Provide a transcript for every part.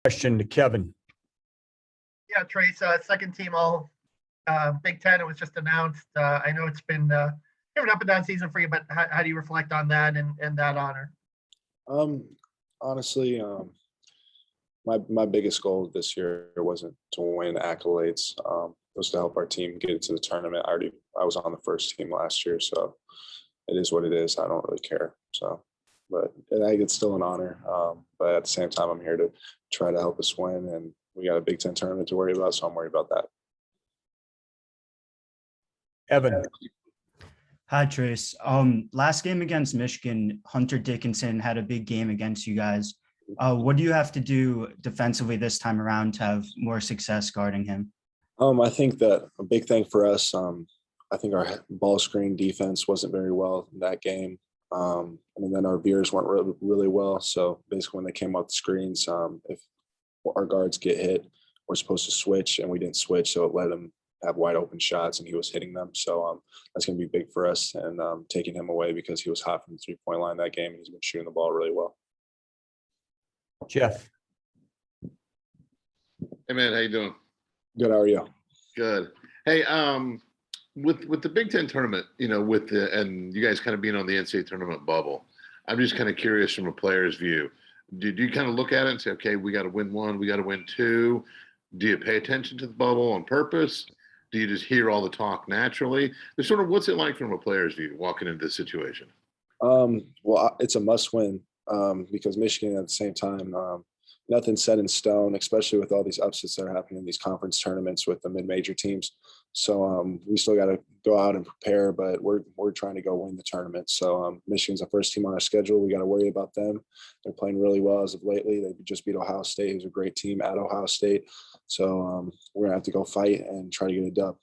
Question to Kevin. Yeah, Trayce, second team all Big Ten. It was just announced. I know it's been an up and down season for you, but how do you reflect on that and that honor? Honestly, my biggest goal this year wasn't to win accolades. It was to help our team get into the tournament. I was on the first team last year, so it is what it is. I don't really care. So, but I think it's still an honor. But at the same time, I'm here to try to help us win, and we got a Big Ten tournament to worry about, so I'm worried about that. Evan. Hi, Trayce. Last game against Michigan, Hunter Dickinson had a big game against you guys. What do you have to do defensively this time around to have more success guarding him? I think that a big thing for us, I think our ball screen defense wasn't very well in that game. And then our veers weren't really well. So basically when they came off the screens, if our guards get hit, we're supposed to switch, and we didn't switch. So it let him have wide open shots, and he was hitting them. So that's going to be big for us, and taking him away because he was hot from the three-point line that game, and he's been shooting the ball really well. Jeff. Hey man, how you doing? Good. How are you? Good. Hey, with the Big Ten tournament, and you guys kind of being on the NCAA tournament bubble, I'm just kind of curious from a player's view. Do you kind of look at it and say, okay, we got to win one, we got to win two? Do you pay attention to the bubble on purpose? Do you just hear all the talk naturally? There's sort of, what's it like from a player's view walking into this situation? Well, it's a must-win because Michigan at the same time, nothing's set in stone, especially with all these upsets that are happening in these conference tournaments with the mid-major teams. So we still got to go out and prepare, but we're trying to go win the tournament. So Michigan's the first team on our schedule. We got to worry about them. They're playing really well as of lately. They just beat Ohio State, who's a great team at Ohio State. So we're gonna have to go fight and try to get a dub.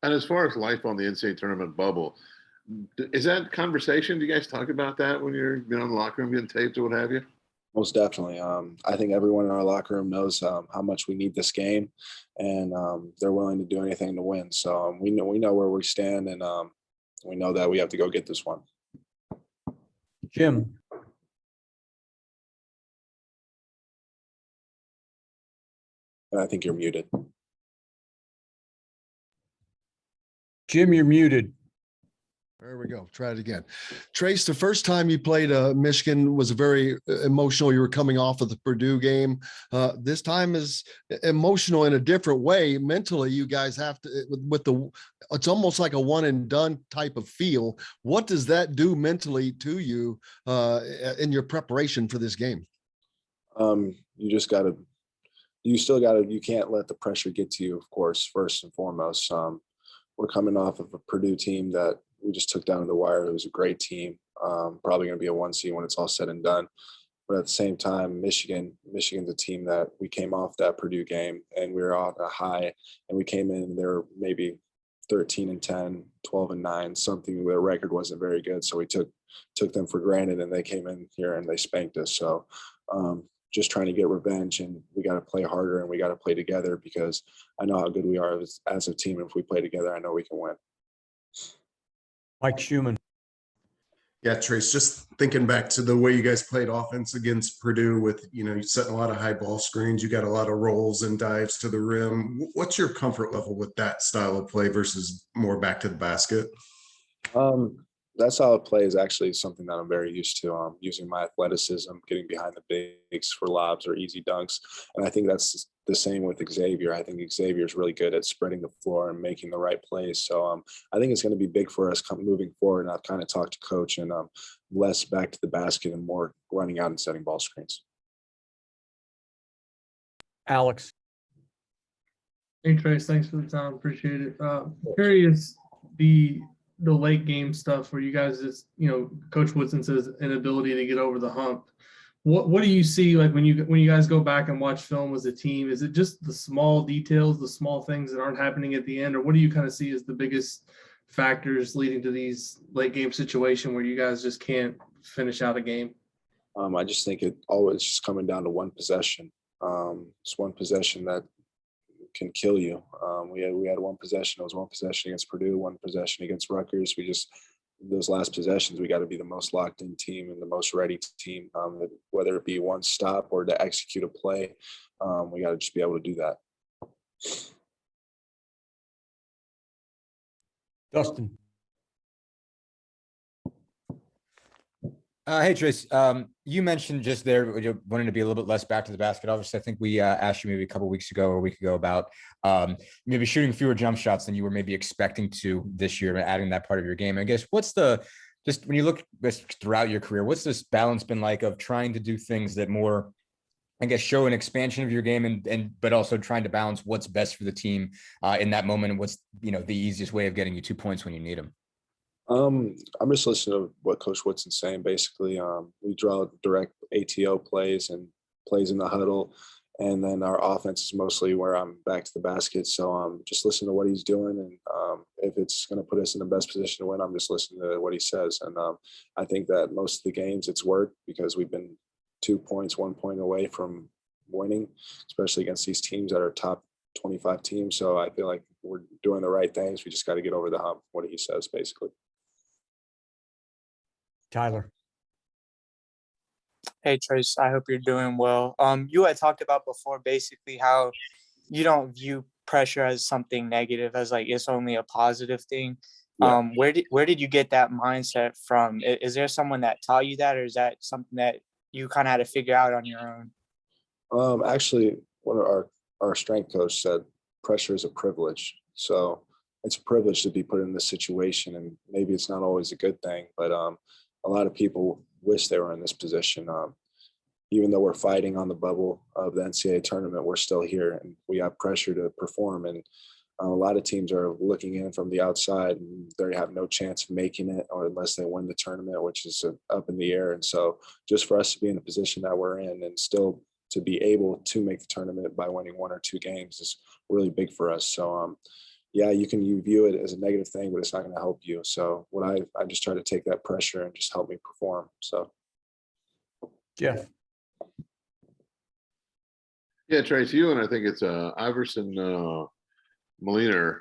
And as far as life on the NCAA tournament bubble, is that conversation? Do you guys talk about that when you're in the locker room getting taped or what have you? Most definitely. I think everyone in our locker room knows how much we need this game, and they're willing to do anything to win. So we know where we stand, and we know that we have to go get this one. Jim. And I think you're muted. Jim, you're muted. There we go. Try it again. Trayce, the first time you played Michigan was very emotional. You were coming off of the Purdue game. This time is emotional in a different way. Mentally, you guys have to, it's almost like a one and done type of feel. What does that do mentally to you in your preparation for this game? You can't let the pressure get to you, of course, first and foremost. We're coming off of a Purdue team that we just took down to the wire. It was a great team. Probably going to be a 1 seed when it's all said and done. But at the same time, Michigan's a team that we came off that Purdue game and we were on a high, and we came in and they were maybe 13-10, 12-9, something. Their record wasn't very good. So we took them for granted, and they came in here and they spanked us. So just trying to get revenge, and we got to play harder and we got to play together because I know how good we are as a team. If we play together, I know we can win. Mike Schumann. Yeah, Trayce, just thinking back to the way you guys played offense against Purdue with, you setting a lot of high ball screens, you got a lot of rolls and dives to the rim. What's your comfort level with that style of play versus more back to the basket? That style of play is actually something that I'm very used to, using my athleticism, getting behind the bigs for lobs or easy dunks. And I think that's the same with Xavier. I think Xavier is really good at spreading the floor and making the right plays. So I think it's going to be big for us moving forward. And I've kind of talked to coach, and less back to the basket and more running out and setting ball screens. Alex. Hey, Trayce, thanks for the time. Appreciate it. Curious, the late game stuff where you guys just, Coach Woodson says inability to get over the hump. What do you see like when you guys go back and watch film as a team? Is it just the small details, the small things that aren't happening at the end, or what do you kind of see as the biggest factors leading to these late game situation where you guys just can't finish out a game? I just think it always just coming down to one possession. It's one possession that can kill you. We had one possession. It was one possession against Purdue, one possession against Rutgers. We just those last possessions, we got to be the most locked in team and the most ready team, whether it be one stop or to execute a play. We got to just be able to do that. Dustin. Hey, Trayce, you mentioned just there you wanting to be a little bit less back to the basket. Obviously, I think we asked you maybe a couple of weeks ago or a week ago about maybe shooting fewer jump shots than you were maybe expecting to this year, adding that part of your game. I guess just when you look throughout your career, what's this balance been like of trying to do things that more, I guess, show an expansion of your game but also trying to balance what's best for the team in that moment and what's, the easiest way of getting you 2 points when you need them? I'm just listening to what Coach Woodson's saying. Basically, we draw direct ATO plays and plays in the huddle, and then our offense is mostly where I'm back to the basket. So just listen to what he's doing, and if it's going to put us in the best position to win, I'm just listening to what he says. And I think that most of the games it's worked because we've been 2 points, 1 point away from winning, especially against these teams that are top 25 teams. So I feel like we're doing the right things. We just got to get over the hump. What he says, basically. Tyler. Hey Trayce, I hope you're doing well. You had talked about before basically how you don't view pressure as something negative, as like it's only a positive thing. Yeah. Where did you get that mindset from? Is there someone that taught you that, or is that something that you kind of had to figure out on your own? Actually, one of our strength coach said pressure is a privilege. So it's a privilege to be put in this situation, and maybe it's not always a good thing, but a lot of people wish they were in this position. Even though we're fighting on the bubble of the NCAA tournament, we're still here and we have pressure to perform. And a lot of teams are looking in from the outside and they have no chance of making it, or unless they win the tournament, which is up in the air. And so just for us to be in the position that we're in and still to be able to make the tournament by winning 1 or 2 games is really big for us. So, yeah, you view it as a negative thing, but it's not going to help you. So I just try to take that pressure and just help me perform. So. Jeff. Yeah, Trayce, you and I think it's Iverson Molina,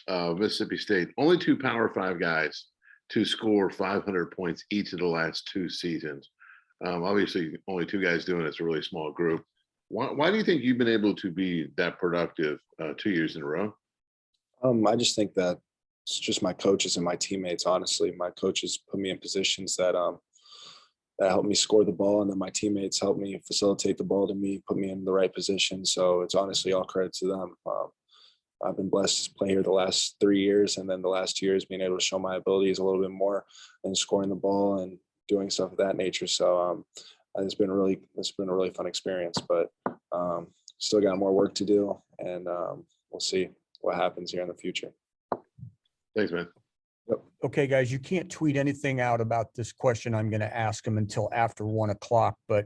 Mississippi State. Only 2 Power 5 guys to score 500 points each of the last 2 seasons. Obviously, only 2 guys doing it's a really small group. Why do you think you've been able to be that productive 2 years in a row? I just think that it's just my coaches and my teammates. Honestly, my coaches put me in positions that help me score the ball, and then my teammates help me facilitate the ball to me, put me in the right position. So it's honestly all credit to them. I've been blessed to play here the last 3 years, and then the last 2 years being able to show my abilities a little bit more and scoring the ball and doing stuff of that nature. So it's been a really fun experience, but still got more work to do, and we'll see what happens here in the future. Thanks, man. Yep. Okay, guys, you can't tweet anything out about this question I'm going to ask him until after 1 o'clock, but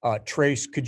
Trayce, could